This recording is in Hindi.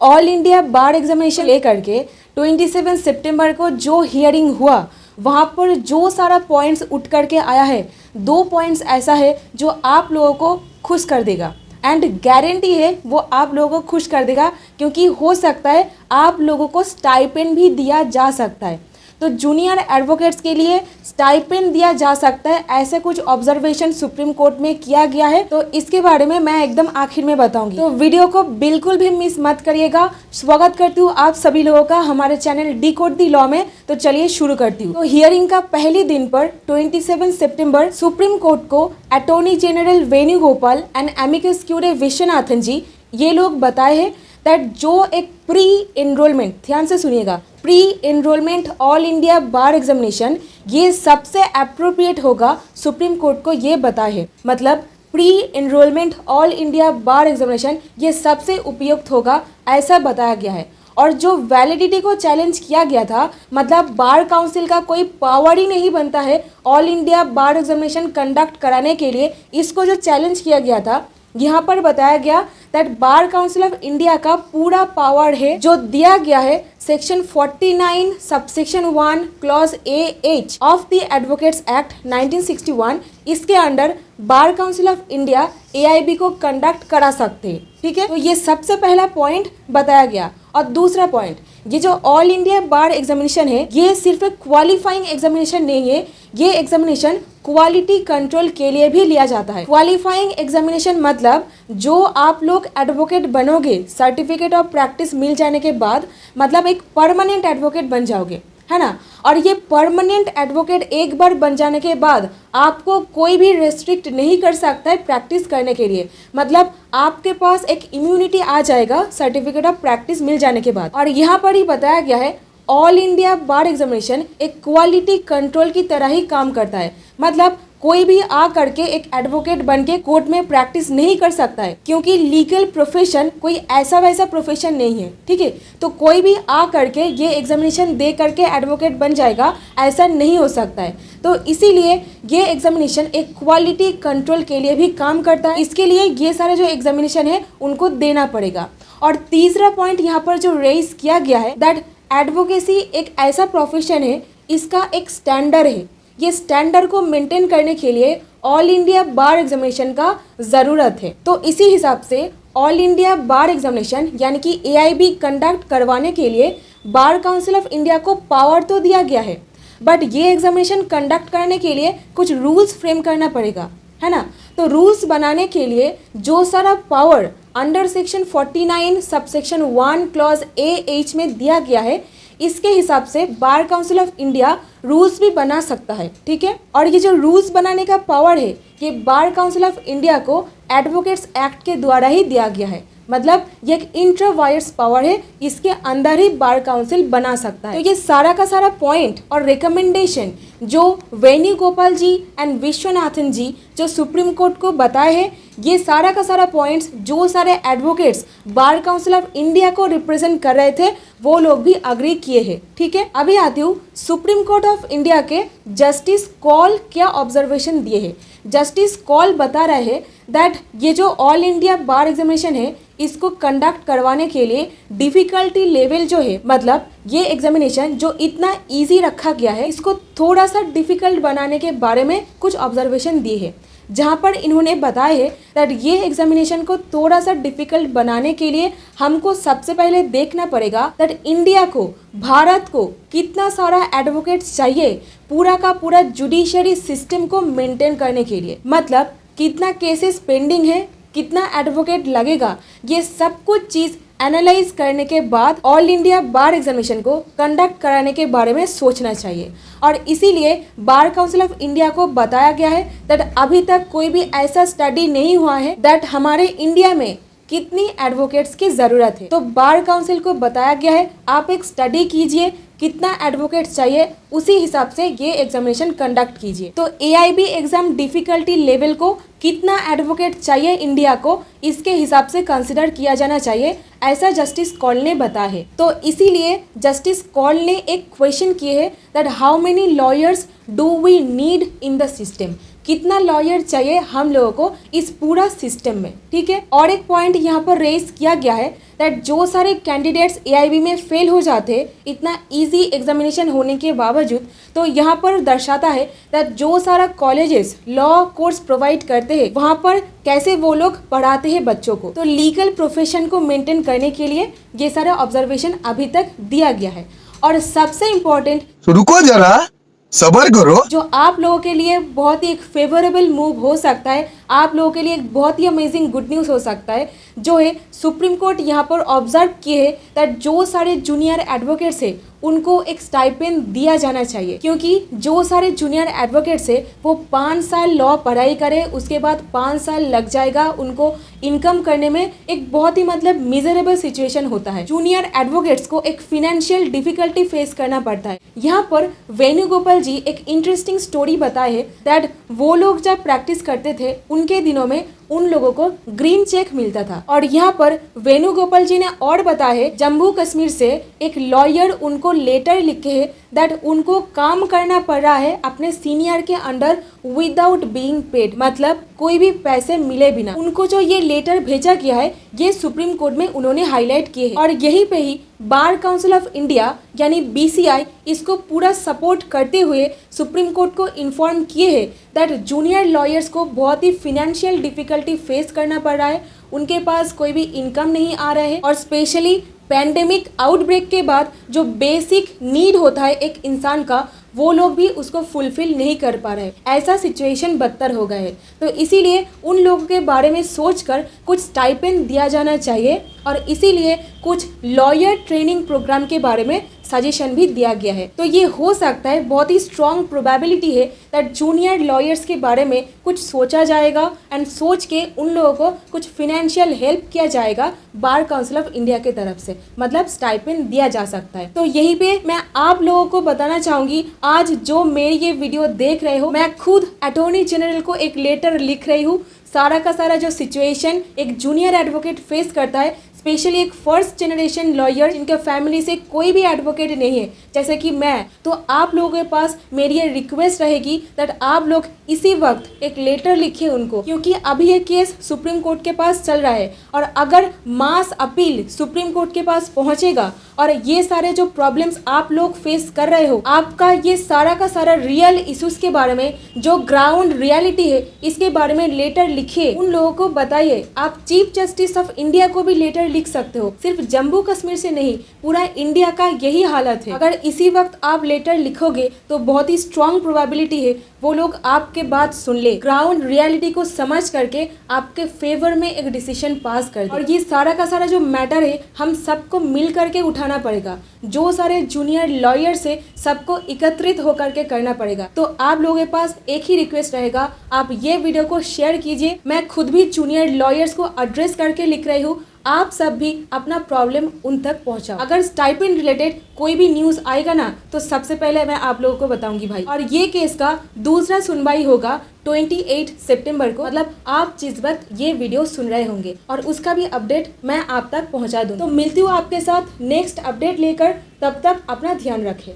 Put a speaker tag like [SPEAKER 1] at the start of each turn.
[SPEAKER 1] ऑल इंडिया बार एग्जामिनेशन लेकर के 27 सितंबर को जो हियरिंग हुआ वहाँ पर जो सारा पॉइंट्स उठ करके आया है, 2 पॉइंट्स ऐसा है जो आप लोगों को खुश कर देगा एंड गारंटी है वो आप लोगों को खुश कर देगा, क्योंकि हो सकता है आप लोगों को स्टाइपेंड भी दिया जा सकता है। तो जूनियर एडवोकेट्स के लिए स्टाइपेंड दिया जा सकता है, ऐसे कुछ ऑब्जर्वेशन सुप्रीम कोर्ट में किया गया है। तो इसके बारे में मैं एकदम आखिर में बताऊंगी, तो वीडियो को बिल्कुल भी मिस मत करिएगा। स्वागत करती हूँ आप सभी लोगों का हमारे चैनल डिकोड द लॉ में। तो चलिए शुरू करती हूँ। तो हियरिंग का पहले दिन पर 27 सितंबर सुप्रीम कोर्ट को attorney general Venugopal and amicus curiae Vishwanathan ji ये लोग बताए हैं दैट जो एक प्री एनरोलमेंट, ध्यान से सुनिएगा, प्री एनरोलमेंट ऑल इंडिया बार एग्जामिनेशन ये सबसे अप्रोप्रिएट होगा। सुप्रीम कोर्ट को ये बताया है, मतलब प्री एनरोलमेंट ऑल इंडिया बार एग्जामिनेशन ये सबसे उपयुक्त होगा, ऐसा बताया गया है। और जो वैलिडिटी को चैलेंज किया गया था, मतलब बार काउंसिल का कोई पावर ही नहीं बनता है ऑल इंडिया बार एग्जामिनेशन कंडक्ट कराने के लिए, इसको जो चैलेंज किया गया था, यहाँ पर बताया गया that bar council of India का पूरा पावर है जो दिया गया है section 49 subsection 1 clause AH of the advocates act 1961। इसके under bar council of India AIB को कंडक्ट करा सकते हैं। ठीक है, तो ये सबसे पहला पॉइंट बताया गया। और दूसरा पॉइंट, ये जो ऑल इंडिया बार एग्जामिनेशन है ये सिर्फ एक क्वालिफाइंग एग्जामिनेशन नहीं है, ये एग्जामिनेशन क्वालिटी कंट्रोल के लिए भी लिया जाता है। क्वालिफाइंग एग्जामिनेशन मतलब जो आप लोग एडवोकेट बनोगे, सर्टिफिकेट ऑफ प्रैक्टिस मिल जाने के बाद, मतलब एक परमानेंट एडवोकेट बन जाओगे, है ना। और ये परमानेंट एडवोकेट एक बार बन जाने के बाद आपको कोई भी रेस्ट्रिक्ट नहीं कर सकता है प्रैक्टिस करने के लिए, मतलब आपके पास एक इम्यूनिटी आ जाएगा सर्टिफिकेट ऑफ प्रैक्टिस मिल जाने के बाद। और यहाँ पर ही बताया गया है ऑल इंडिया बार एग्जामिनेशन एक क्वालिटी कंट्रोल की तरह ही काम करता है, मतलब कोई भी आ करके एक एडवोकेट बन के कोर्ट में प्रैक्टिस नहीं कर सकता है, क्योंकि लीगल प्रोफेशन कोई ऐसा वैसा प्रोफेशन नहीं है। ठीक है, तो कोई भी आ करके ये एग्जामिनेशन दे करके एडवोकेट बन जाएगा, ऐसा नहीं हो सकता है। तो इसीलिए ये एग्जामिनेशन एक क्वालिटी कंट्रोल के लिए भी काम करता है, इसके लिए ये सारे जो एग्जामिनेशन है उनको देना पड़ेगा। और तीसरा पॉइंट यहाँ पर जो रेज किया गया है दैट एडवोकेसी एक ऐसा प्रोफेशन है, इसका एक स्टैंडर्ड है, ये स्टैंडर्ड को मेंटेन करने के लिए ऑल इंडिया बार एग्जामिनेशन का ज़रूरत है। तो इसी हिसाब से ऑल इंडिया बार एग्जामिनेशन यानी कि AIB कंडक्ट करवाने के लिए बार काउंसिल ऑफ इंडिया को पावर तो दिया गया है, बट ये एग्जामिनेशन कंडक्ट करने के लिए कुछ रूल्स फ्रेम करना पड़ेगा, है ना। तो रूल्स बनाने के लिए जो सारा power under section 49 subsection 1 clause AH में दिया गया है, इसके हिसाब से bar council of India rules भी बना सकता है। ठीक है, और ये जो रूल्स बनाने का पावर है ये बार काउंसिल ऑफ इंडिया को एडवोकेट्स एक्ट के द्वारा ही दिया गया है, मतलब ये एक इंट्रावायर्स पावर है, इसके अंदर ही बार काउंसिल बना सकता है। तो ये सारा का सारा पॉइंट और रिकमेंडेशन जो वेणुगोपाल जी एंड विश्वनाथन जी जो सुप्रीम कोर्ट को बताए हैं, ये सारा का सारा पॉइंट्स जो सारे advocates bar council of India को रिप्रेजेंट कर रहे थे वो लोग भी अग्री किए हैं। ठीक है, अभी आती हूँ सुप्रीम कोर्ट ऑफ इंडिया के जस्टिस कॉल क्या ऑब्जर्वेशन दिए हैं। जस्टिस कॉल बता रहे हैं दैट ये जो ऑल इंडिया बार एग्जामिनेशन है इसको कंडक्ट करवाने के लिए डिफ़िकल्टी लेवल जो है, मतलब ये एग्जामिनेशन जो इतना इजी रखा गया है इसको थोड़ा सा डिफ़िकल्ट बनाने के बारे में कुछ ऑब्जर्वेशन दिए हैं, जहाँ पर इन्होंने बताया है दैट ये एग्जामिनेशन को थोड़ा सा डिफ़िकल्ट बनाने के लिए हमको सबसे पहले देखना पड़ेगा दैट इंडिया को, भारत को कितना सारा एडवोकेट्स चाहिए पूरा का पूरा जुडिशरी सिस्टम को मेंटेन करने के लिए, मतलब कितना केसेस पेंडिंग है, कितना एडवोकेट लगेगा, ये सब कुछ चीज़ एनालाइज करने के बाद ऑल इंडिया बार एग्जामिनेशन को कंडक्ट कराने के बारे में सोचना चाहिए। और इसीलिए बार काउंसिल ऑफ इंडिया को बताया गया है दैट अभी तक कोई भी ऐसा स्टडी नहीं हुआ है दैट हमारे इंडिया में कितनी एडवोकेट्स की ज़रूरत है। तो बार काउंसिल को बताया गया है आप एक स्टडी कीजिए कितना एडवोकेट्स चाहिए, उसी हिसाब से ये एग्जामिनेशन कंडक्ट कीजिए। तो AIB एग्जाम डिफ़िकल्टी लेवल को कितना एडवोकेट चाहिए इंडिया को, इसके हिसाब से कंसिडर किया जाना चाहिए, ऐसा जस्टिस कॉल ने बताया है। तो इसीलिए जस्टिस कॉल ने एक क्वेश्चन किए है that how many lawyers do we need in the system, कितना लॉयर चाहिए हम लोगों को इस पूरा सिस्टम में, ठीक है। और एक पॉइंट यहाँ पर रेज किया गया है दैट जो सारे कैंडिडेट्स एआईबी में फेल हो जाते हैं इतना इजी एग्जामिनेशन होने के बावजूद, तो यहाँ पर दर्शाता है दैट जो सारा कॉलेजेस लॉ कोर्स प्रोवाइड करते हैं वहाँ पर कैसे वो लोग पढ़ाते हैं बच्चों को। तो लीगल प्रोफेशन को मेंटेन करने के लिए ये सारा ऑब्जर्वेशन अभी तक दिया गया है। और सबसे इम्पोर्टेंट,
[SPEAKER 2] रुको जरा, सबर करो।
[SPEAKER 1] जो आप लोगों के लिए बहुत ही एक फेवरेबल मूव हो सकता है, आप लोगों के लिए एक बहुत ही अमेजिंग गुड न्यूज़ हो सकता है, जो है सुप्रीम कोर्ट यहाँ पर ऑब्जर्व किए है दैट जो सारे जूनियर एडवोकेट्स है उनको एक स्टाइपेंड दिया जाना चाहिए, क्योंकि जो सारे जूनियर एडवोकेट्स है वो 5 साल लॉ पढ़ाई करे, उसके बाद 5 साल लग जाएगा उनको इनकम करने में। एक बहुत ही मतलब मिजरेबल सिचुएशन होता है, जूनियर एडवोकेट्स को एक फिनेंशियल डिफिकल्टी फेस करना पड़ता है। यहाँ पर वेणुगोपाल जी एक इंटरेस्टिंग स्टोरी बताए है दैट वो लोग जब प्रैक्टिस करते थे उनके दिनों में उन लोगों को ग्रीन चेक मिलता था। और यहाँ पर वेणुगोपाल जी ने और बताया है जम्मू कश्मीर से एक लॉयर उनको लेटर लिखे है दैट उनको काम करना पड़ रहा है अपने सीनियर के अंडर विदाउट बीइंग पेड, मतलब कोई भी पैसे मिले बिना। उनको जो ये लेटर भेजा गया है ये सुप्रीम कोर्ट में उन्होंने हाईलाइट किए है। और यहीं पे ही बार काउंसिल ऑफ इंडिया यानी बीसीआई इसको पूरा सपोर्ट करते हुए सुप्रीम कोर्ट को इन्फॉर्म किए है दैट जूनियर लॉयर्स को बहुत ही फिनेंशियल डिफिकल्टी फेस करना पड़ रहा है, उनके पास कोई भी इनकम नहीं आ रहा है, और स्पेशली पैंडेमिक आउटब्रेक के बाद जो बेसिक नीड होता है एक इंसान का वो लोग भी उसको फुलफिल नहीं कर पा रहे, ऐसा सिचुएशन बदतर हो गया है। तो इसीलिए उन लोगों के बारे में सोचकर कुछ स्टाइपेंड दिया जाना चाहिए, और इसीलिए कुछ लॉयर ट्रेनिंग प्रोग्राम के बारे में सजेशन भी दिया गया है। तो ये हो सकता है, बहुत ही स्ट्रॉन्ग प्रोबेबिलिटी है दैट जूनियर लॉयर्स के बारे में कुछ सोचा जाएगा एंड सोच के उन लोगों को कुछ फिनेंशियल हेल्प किया जाएगा बार काउंसिल ऑफ इंडिया के तरफ से, मतलब स्टाइपेंड दिया जा सकता है। तो यहीं पे मैं आप लोगों को बताना चाहूँगी, आज जो मेरी ये वीडियो देख रहे हो, मैं खुद अटॉर्नी जनरल को एक लेटर लिख रही हूँ। सारा का सारा जो सिचुएशन एक जूनियर एडवोकेट फेस करता है, स्पेशली एक फर्स्ट जनरेशन लॉयर जिनके फैमिली से कोई भी एडवोकेट नहीं है जैसे कि मैं, तो आप लोगों के पास मेरी ये रिक्वेस्ट रहेगी दैट आप लोग इसी वक्त एक लेटर लिखिए उनको, क्योंकि अभी ये केस सुप्रीम कोर्ट के पास चल रहा है। और अगर मास अपील सुप्रीम कोर्ट के पास पहुंचेगा और ये सारे जो प्रॉब्लम्स आप लोग फेस कर रहे हो, आपका ये सारा का सारा रियल इश्यूज के बारे में, जो ग्राउंड रियलिटी है, इसके बारे में लेटर लिखिए, उन लोगों को बताइए। आप चीफ जस्टिस ऑफ इंडिया को भी लेटर लिख सकते हो, सिर्फ जम्मू कश्मीर से नहीं, पूरा इंडिया का यही हालत है। अगर इसी वक्त आप लेटर लिखोगे तो बहुत ही स्ट्रॉन्ग प्रोबेबिलिटी है वो लोग आपके बात सुन ले, ग्राउंड रियलिटी को समझ करके आपके फेवर में एक डिसीजन पास कर दे। और ये सारा का सारा जो मैटर है हम सबको मिल करके उठाना पड़ेगा, जो सारे जूनियर लॉयर्स है सबको एकत्रित होकर के करना पड़ेगा। तो आप लोगों के पास एक ही रिक्वेस्ट रहेगा, आप ये वीडियो को शेयर कीजिए। मैं खुद भी जूनियर लॉयर्स को एड्रेस करके लिख रही हूँ, आप सब भी अपना प्रॉब्लम उन तक पहुंचाओ। अगर स्टाइपेंड रिलेटेड कोई भी न्यूज़ आएगा ना तो सबसे पहले मैं आप लोगों को बताऊंगी भाई। और ये केस का दूसरा सुनवाई होगा 28 सितंबर को, मतलब आप जिस वक्त ये वीडियो सुन रहे होंगे, और उसका भी अपडेट मैं आप तक पहुंचा दूँ। तो मिलती हूँ आपके साथ नेक्स्ट अपडेट लेकर, तब तक अपना ध्यान रखें।